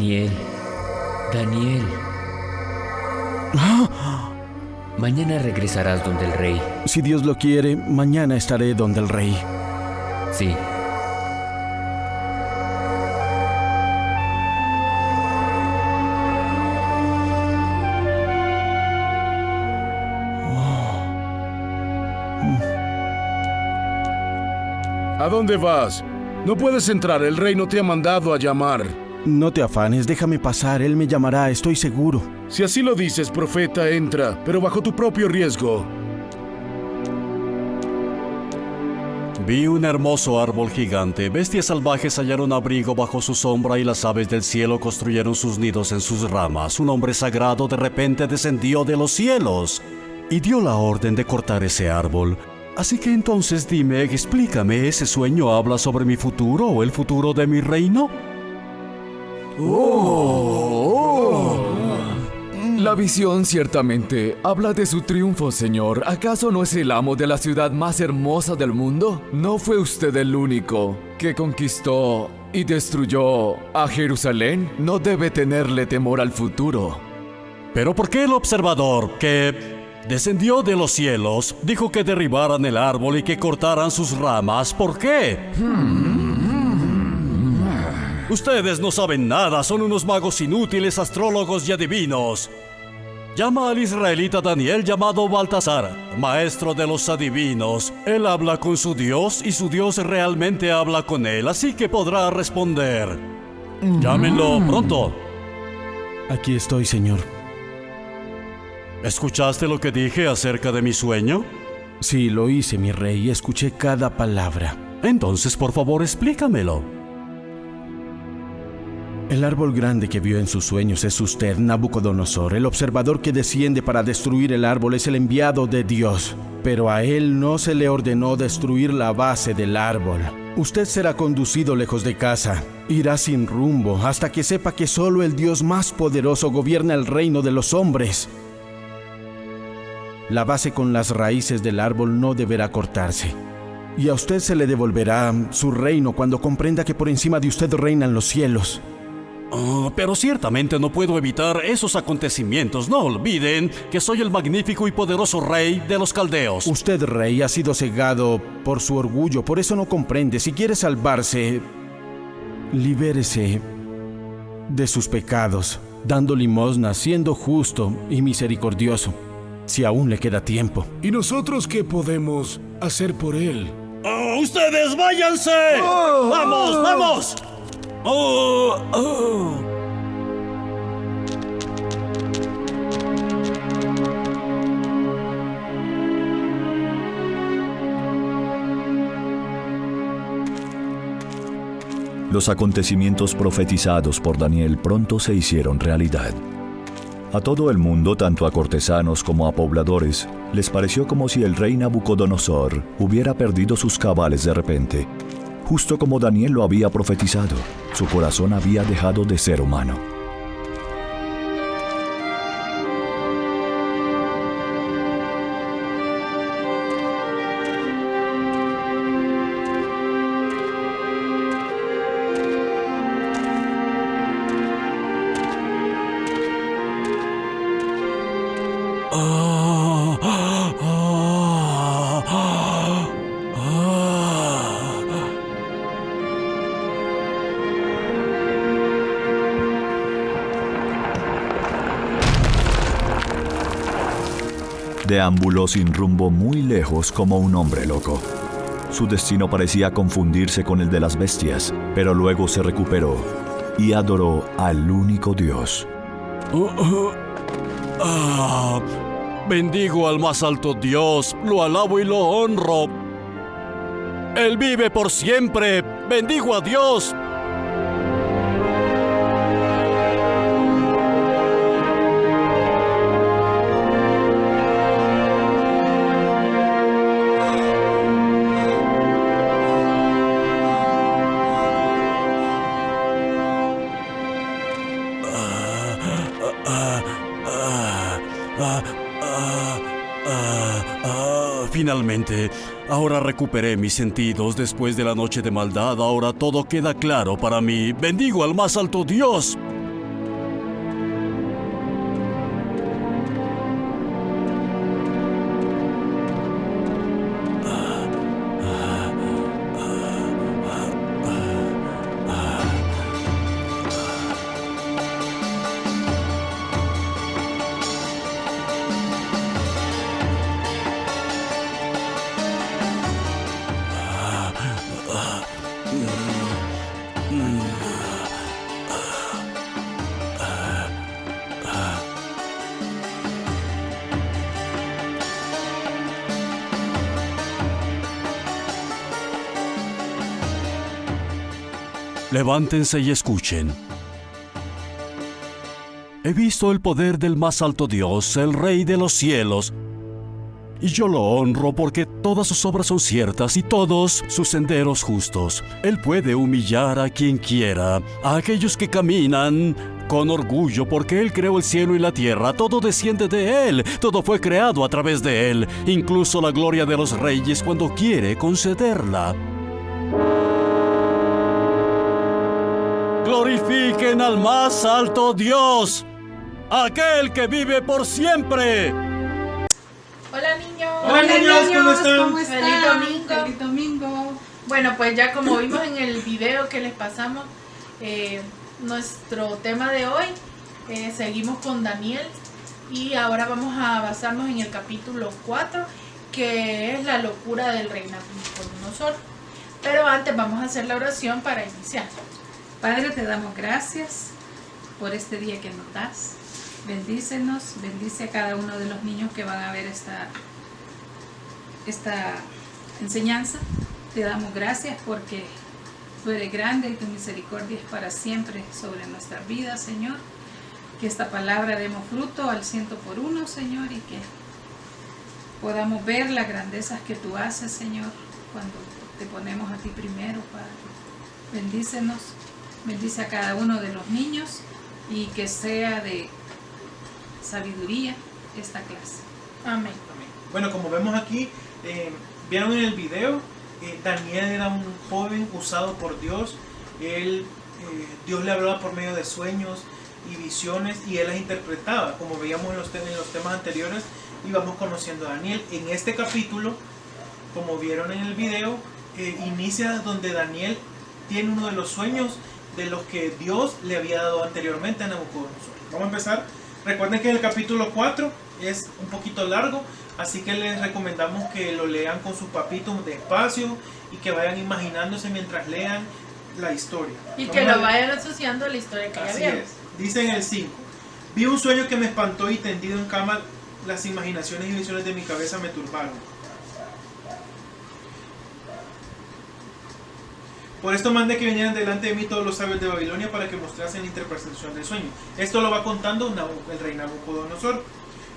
Daniel. Daniel. Mañana regresarás donde el rey. Si Dios lo quiere, mañana estaré donde el rey. Sí. ¿A dónde vas? No puedes entrar, el rey no te ha mandado a llamar. No te afanes, déjame pasar, él me llamará, estoy seguro. Si así lo dices, profeta, entra, pero bajo tu propio riesgo. Vi un hermoso árbol gigante. Bestias salvajes hallaron abrigo bajo su sombra y las aves del cielo construyeron sus nidos en sus ramas. Un hombre sagrado de repente descendió de los cielos y dio la orden de cortar ese árbol. Así que entonces dime, explícame, ¿ese sueño habla sobre mi futuro o el futuro de mi reino? La visión ciertamente habla de su triunfo, señor. ¿Acaso no es el amo de la ciudad más hermosa del mundo? ¿No fue usted el único que conquistó y destruyó a Jerusalén? No debe tenerle temor al futuro. Pero ¿por qué el observador, que descendió de los cielos, dijo que derribaran el árbol y que cortaran sus ramas? ¿Por qué? Ustedes no saben nada, son unos magos inútiles, astrólogos y adivinos. Llama al israelita Daniel llamado Baltasar, maestro de los adivinos. Él habla con su Dios y su Dios realmente habla con él, así que podrá responder. Llámenlo pronto. Aquí estoy, señor. ¿Escuchaste lo que dije acerca de mi sueño? Sí, lo hice, mi rey, escuché cada palabra. Entonces, por favor, explícamelo. El árbol grande que vio en sus sueños es usted, Nabucodonosor. El observador que desciende para destruir el árbol es el enviado de Dios. Pero a él no se le ordenó destruir la base del árbol. Usted será conducido lejos de casa. Irá sin rumbo hasta que sepa que solo el Dios más poderoso gobierna el reino de los hombres. La base con las raíces del árbol no deberá cortarse. Y a usted se le devolverá su reino cuando comprenda que por encima de usted reinan los cielos. Pero ciertamente no puedo evitar esos acontecimientos. No olviden que soy el magnífico y poderoso rey de los caldeos. Usted, rey, ha sido cegado por su orgullo, por eso no comprende. Si quiere salvarse, libérese de sus pecados, dando limosna, siendo justo y misericordioso, si aún le queda tiempo. ¿Y nosotros qué podemos hacer por él? ¡Ustedes váyanse! ¡Vamos, vamos! Los acontecimientos profetizados por Daniel pronto se hicieron realidad. A todo el mundo, tanto a cortesanos como a pobladores, les pareció como si el rey Nabucodonosor hubiera perdido sus cabales de repente. Justo como Daniel lo había profetizado, su corazón había dejado de ser humano. Deambuló sin rumbo muy lejos como un hombre loco. Su destino parecía confundirse con el de las bestias, pero luego se recuperó y adoró al único Dios. Bendigo al más alto Dios, lo alabo y lo honro. Él vive por siempre. Bendigo a Dios. Finalmente, ahora recuperé mis sentidos después de la noche de maldad. Ahora todo queda claro para mí. Bendigo al más alto Dios. Levántense y escuchen. He visto el poder del más alto Dios, el Rey de los cielos, y yo lo honro porque todas sus obras son ciertas y todos sus senderos justos. Él puede humillar a quien quiera, a aquellos que caminan con orgullo, porque Él creó el cielo y la tierra. Todo desciende de Él, todo fue creado a través de Él, incluso la gloria de los reyes cuando quiere concederla. Glorifiquen al más alto Dios, aquel que vive por siempre. Hola niños. Hola niños, ¿cómo están? Feliz domingo. Feliz domingo. Bueno, pues ya como vimos en el video que les pasamos, nuestro tema de hoy, seguimos con Daniel y ahora vamos a basarnos en el capítulo 4, que es la locura del rey Nabucodonosor. Pero antes vamos a hacer la oración para iniciar. Padre, te damos gracias por este día que nos das. Bendícenos, bendice a cada uno de los niños que van a ver esta enseñanza. Te damos gracias porque tú eres grande y tu misericordia es para siempre sobre nuestras vidas, Señor. Que esta palabra demos fruto al 100 por 1, Señor, y que podamos ver las grandezas que tú haces, Señor, cuando te ponemos a ti primero, Padre. Bendícenos, bendice a cada uno de los niños y que sea de sabiduría esta clase. Amén. Bueno, como vemos aquí, vieron en el video, Daniel era un joven usado por Dios. Dios le hablaba por medio de sueños y visiones y él las interpretaba. Como veíamos en los temas anteriores, íbamos conociendo a Daniel. En este capítulo, como vieron en el video, inicia donde Daniel tiene uno de los sueños de los que Dios le había dado anteriormente a Nabucodonosor. Vamos a empezar. Recuerden que el capítulo 4 es un poquito largo, así que les recomendamos que lo lean con sus papitos despacio y que vayan imaginándose mientras lean la historia. Y que lo vayan asociando a la historia que ya Así vieron. es. Dice en el 5: vi un sueño que me espantó y tendido en cama, las imaginaciones y visiones de mi cabeza me turbaron. Por esto mandé que vinieran delante de mí todos los sabios de Babilonia para que mostrasen la interpretación del sueño. Esto lo va contando el rey Nabucodonosor.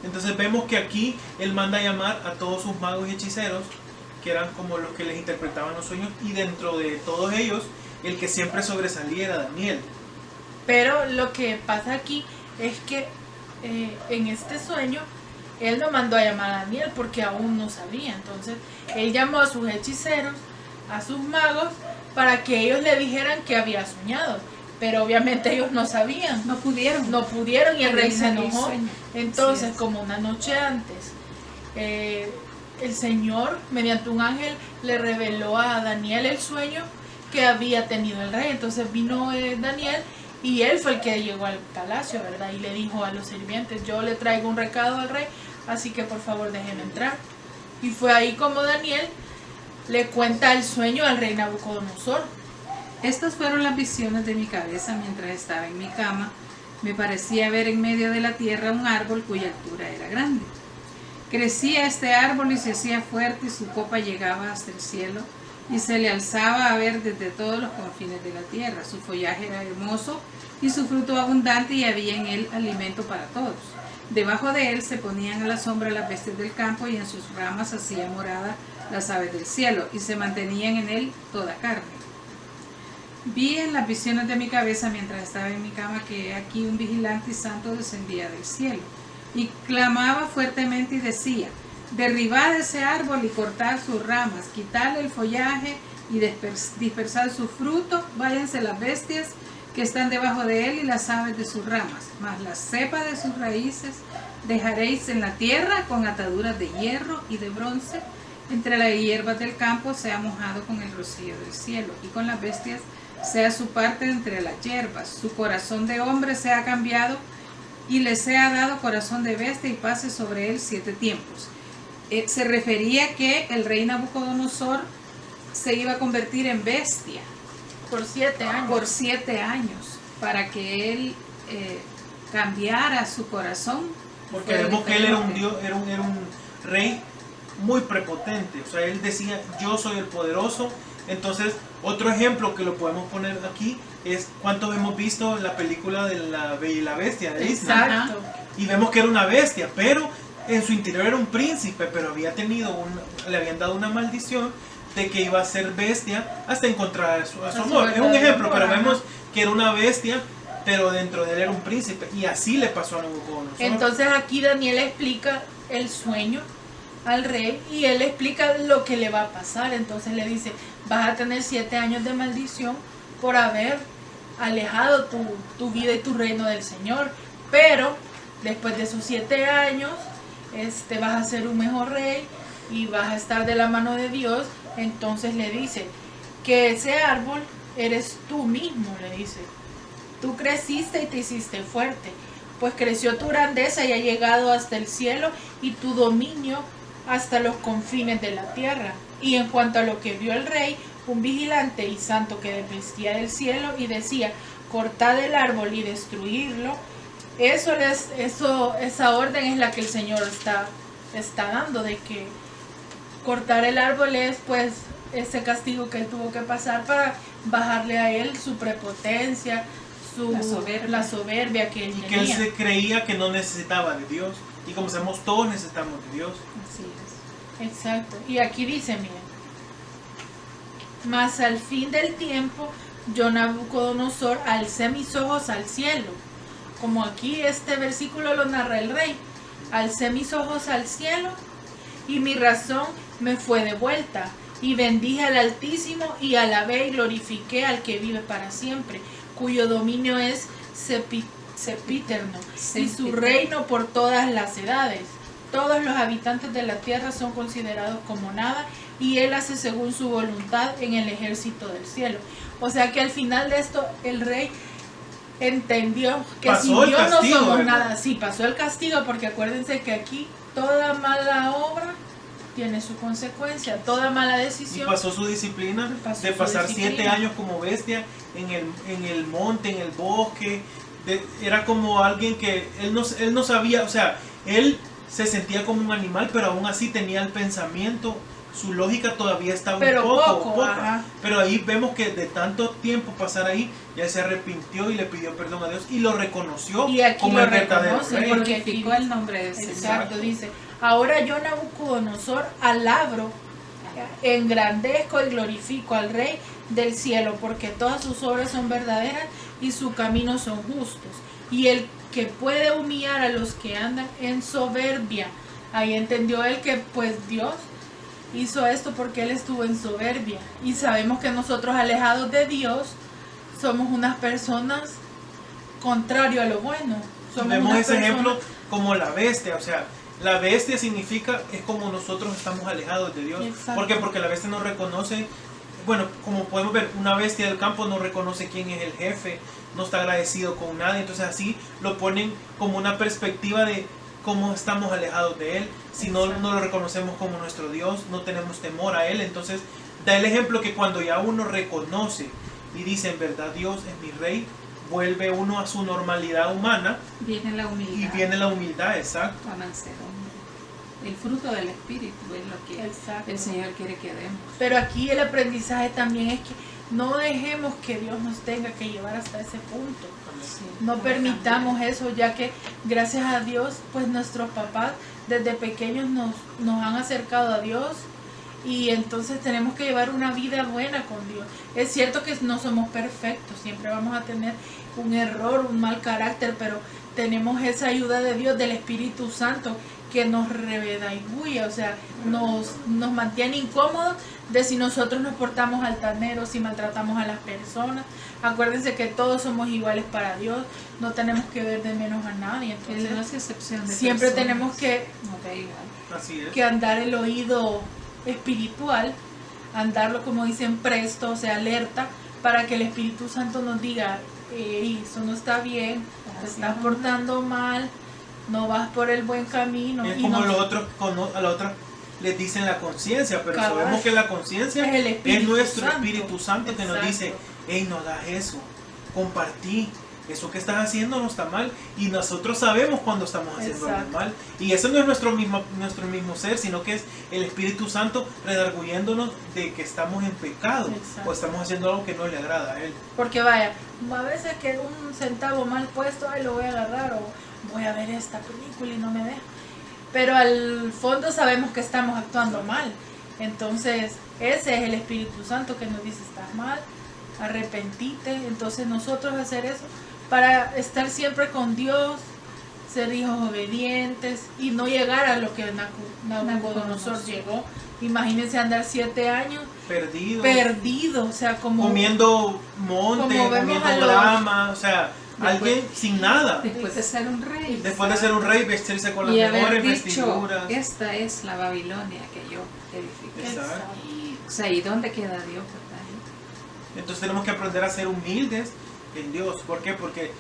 Entonces vemos que aquí él manda a llamar a todos sus magos y hechiceros, que eran como los que les interpretaban los sueños, y dentro de todos ellos, el que siempre sobresalía era Daniel. Pero lo que pasa aquí es que en este sueño él no mandó a llamar a Daniel porque aún no sabía. Entonces él llamó a sus hechiceros, a sus magos, para que ellos le dijeran que había soñado. Pero obviamente ellos no sabían. No pudieron. No pudieron y el rey se Adivinar el enojó. sueño. Entonces, Así es. como una noche antes, el Señor, mediante un ángel, le reveló a Daniel el sueño que había tenido el rey. Entonces vino Daniel y él fue el que llegó al palacio, ¿verdad? Y le dijo a los sirvientes: yo le traigo un recado al rey, así que por favor déjenme entrar. Y fue ahí como Daniel le cuenta el sueño al rey Nabucodonosor. Estas fueron las visiones de mi cabeza mientras estaba en mi cama. Me parecía ver en medio de la tierra un árbol cuya altura era grande. Crecía este árbol y se hacía fuerte y su copa llegaba hasta el cielo y se le alzaba a ver desde todos los confines de la tierra. Su follaje era hermoso y su fruto abundante y había en él alimento para todos. Debajo de él se ponían a la sombra las bestias del campo y en sus ramas hacía morada las aves del cielo y se mantenían en él toda carne. Vi en las visiones de mi cabeza mientras estaba en mi cama que aquí un vigilante y santo descendía del cielo y clamaba fuertemente y decía: derribad ese árbol y cortad sus ramas, quitad el follaje y dispersad su fruto, váyanse las bestias que están debajo de él y las aves de sus ramas, mas la cepa de sus raíces dejaréis en la tierra con ataduras de hierro y de bronce, entre las hierbas del campo sea mojado con el rocío del cielo, y con las bestias sea su parte entre las hierbas. Su corazón de hombre sea cambiado y le sea dado corazón de bestia y pase sobre él 7 tiempos. Se refería que el rey Nabucodonosor se iba a convertir en bestia Por 7 años. por 7 años para que él cambiara su corazón. Porque vemos que él era un dios, era un rey muy prepotente. O sea, él decía: yo soy el poderoso. Entonces Otro ejemplo que lo podemos poner aquí es cuántos hemos visto la película de La Bella y la Bestia de Disney. Exacto. Y vemos que era una bestia, pero en su interior era un príncipe, pero le habían dado una maldición de que iba a ser bestia hasta encontrar a su amor. Es un ejemplo, pero vemos que era una bestia, pero dentro de él era un príncipe. Y así le pasó a Nabucodonosor. Entonces aquí Daniel explica el sueño al rey y él explica lo que le va a pasar. Entonces le dice, vas a tener 7 años de maldición por haber alejado tu vida y tu reino del Señor, pero después de esos 7 años vas a ser un mejor rey y vas a estar de la mano de Dios. Entonces le dice que ese árbol eres tú mismo, le dice. Tú creciste y te hiciste fuerte, pues creció tu grandeza y ha llegado hasta el cielo y tu dominio hasta los confines de la tierra. Y en cuanto a lo que vio el rey, un vigilante y santo que desvestía del cielo y decía, cortad el árbol y destruirlo. Esa orden es la que el Señor está dando, de que cortar el árbol es pues ese castigo que él tuvo que pasar para bajarle a él su prepotencia, la soberbia que él tenía. Que él se creía que no necesitaba de Dios. Y como sabemos, todos necesitamos de Dios. Así es. Exacto. Y aquí dice, miren, mas al fin del tiempo, yo Nabucodonosor alcé mis ojos al cielo. Como aquí este versículo lo narra el rey. Alcé mis ojos al cielo y mi razón me fue devuelta. Y bendije al Altísimo y alabé y glorifiqué al que vive para siempre, cuyo dominio es sempiterno y su reino por todas las edades. Todos los habitantes de la tierra son considerados como nada y él hace según su voluntad en el ejército del cielo. O sea que al final de esto el rey entendió que sin Dios no somos nada. Sí, pasó el castigo, porque acuérdense que aquí toda mala obra tiene su consecuencia, toda mala decisión. Y pasó su disciplina de pasar 7 años como bestia en el monte, en el bosque. Era como alguien que él no sabía, o sea, él se sentía como un animal, pero aún así tenía el pensamiento, su lógica todavía estaba poca. Pero ahí vemos que de tanto tiempo pasar ahí, ya se arrepintió y le pidió perdón a Dios y lo reconoció como el verdadero rey. Porque glorificó el nombre del Señor. Exacto, dice, ahora yo Nabucodonosor alabro, engrandezco y glorifico al Rey del cielo, porque todas sus obras son verdaderas y sus caminos son justos. Y el que puede humillar a los que andan en soberbia. Ahí entendió él que pues Dios hizo esto porque él estuvo en soberbia. Y sabemos que nosotros, alejados de Dios, somos unas personas contrario a lo bueno. Vemos ese ejemplo como la bestia, o sea, la bestia significa, es como nosotros estamos alejados de Dios. Exacto. ¿Por qué? Porque la bestia no reconoce, bueno, como podemos ver, una bestia del campo no reconoce quién es el jefe, no está agradecido con nadie, entonces así lo ponen como una perspectiva de cómo estamos alejados de Él. Si no lo reconocemos como nuestro Dios, no tenemos temor a Él. Entonces da el ejemplo que cuando ya uno reconoce y dice, en verdad Dios es mi Rey, vuelve uno a su normalidad humana. Viene la humildad. Y viene la humildad, exacto. A mansedumbre. El fruto del Espíritu es lo que el Señor quiere que demos. Pero aquí el aprendizaje también es que no dejemos que Dios nos tenga que llevar hasta ese punto. Sí, No permitamos eso, ya que gracias a Dios, pues nuestros papás desde pequeños nos han acercado a Dios, y entonces tenemos que llevar una vida buena con Dios. Es cierto que no somos perfectos, siempre vamos a tener un error, un mal carácter, pero tenemos esa ayuda de Dios, del Espíritu Santo, que nos redaiguye, o sea, nos mantiene incómodos de si nosotros nos portamos altaneros, si maltratamos a las personas. Acuérdense que todos somos iguales para Dios, no tenemos que ver de menos a nadie. Entonces, Él no hace excepción de siempre personas. tenemos que, No da igual. Así es. que andar el oído espiritual, andarlo como dicen presto, o sea, alerta, para que el Espíritu Santo nos diga, eso no está bien, te estás portando mal, no vas por el buen camino. Es y como nos- los otros, a los otros les dicen la conciencia, pero Cabal. sabemos que la conciencia Es el Espíritu es nuestro Santo. Espíritu Santo que nos Exacto. dice, hey, no hagas eso, compartí, eso que estás haciendo no está mal, y nosotros sabemos cuando estamos haciendo algo Exacto. mal, y eso no es nuestro mismo ser, sino que es el Espíritu Santo redarguyéndonos de que estamos en pecado, Exacto. o estamos haciendo algo que no le agrada a Él. Porque vaya, a veces que un centavo mal puesto, ay, lo voy a agarrar o voy a ver esta película y no me deja. Pero al fondo sabemos que estamos actuando mal. Entonces, ese es el Espíritu Santo que nos dice, estás mal, arrepentite. Entonces nosotros hacer eso para estar siempre con Dios, ser hijos obedientes y no llegar a lo que Nabucodonosor llegó. Imagínense andar 7 años perdido, o sea, como comiendo monte, como vemos comiendo a los- grama, o sea, alguien sin nada. Después de ser un rey. Después de ser un rey, vestirse con las Y haber mejores dicho, vestiduras. esta es la Babilonia que yo edifiqué. Exacto. O sea, ¿y dónde queda Dios, verdad? Entonces tenemos que aprender a ser humildes en Dios. ¿Por qué? Porque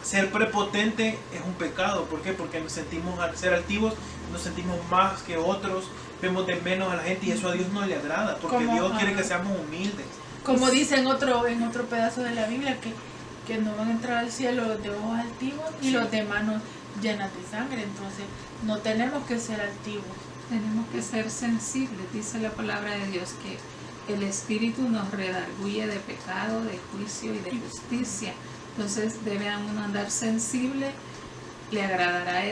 ser prepotente es un pecado. ¿Por qué? Porque nos sentimos, al ser altivos, nos sentimos más que otros, vemos de menos a la gente y eso a Dios no le agrada. Porque Como- Dios quiere ajá. que seamos humildes. Como dice en otro pedazo de la Biblia, que no van a entrar al cielo los de ojos altivos y los de manos llenas de sangre. Entonces, no tenemos que ser altivos. Tenemos que ser sensibles, dice la palabra de Dios, que el Espíritu nos redarguye de pecado, de juicio y de justicia. Entonces debe uno andar sensible. ¿Le agradará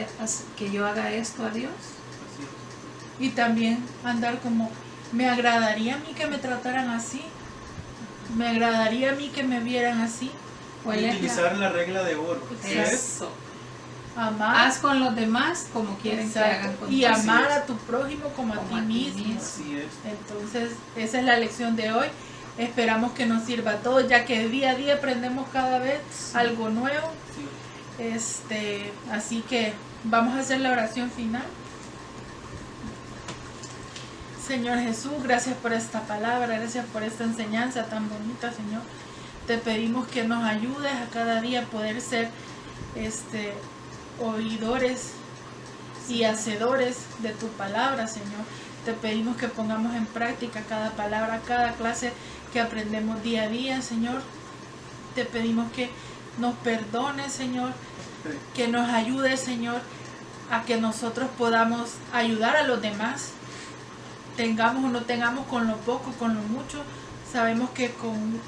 que yo haga esto a Dios? Así es. Y también andar como, me agradaría a mí que me trataran así. Me agradaría a mí que me vieran así. ¿Cuál Y es utilizar la regla de oro. ¿Sí es? Eso. Amar. Haz con los demás como quieren que Exacto. hagan con Y ti. amar a tu prójimo como a Como ti a ti mismo. mismo. Así es. Entonces, esa es la lección de hoy. Esperamos que nos sirva a todos, ya que día a día aprendemos cada vez algo nuevo. Sí. Así que vamos a hacer la oración final. Señor Jesús, gracias por esta palabra, gracias por esta enseñanza tan bonita, Señor. Te pedimos que nos ayudes a cada día poder ser oidores y hacedores de tu palabra, Señor. Te pedimos que pongamos en práctica cada palabra, cada clase que aprendemos día a día, Señor. Te pedimos que nos perdones, Señor, que nos ayudes, Señor, a que nosotros podamos ayudar a los demás. Tengamos o no tengamos, con lo poco, con lo mucho, sabemos que con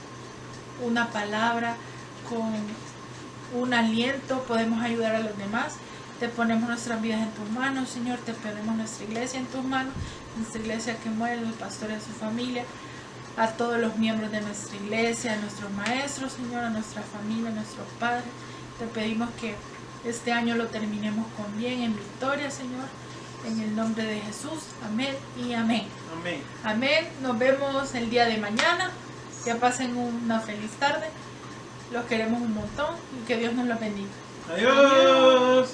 una palabra, con un aliento podemos ayudar a los demás. Te ponemos nuestras vidas en tus manos, Señor. Te ponemos nuestra iglesia en tus manos, nuestra iglesia que muere, el pastor y su familia, a todos los miembros de nuestra iglesia, a nuestros maestros, Señor, a nuestra familia, a nuestros padres. Te pedimos que este año lo terminemos con bien, en victoria, Señor. En el nombre de Jesús, amén y amén. Amén. Amén. Nos vemos el día de mañana. Que pasen una feliz tarde. Los queremos un montón y que Dios nos los bendiga. Adiós.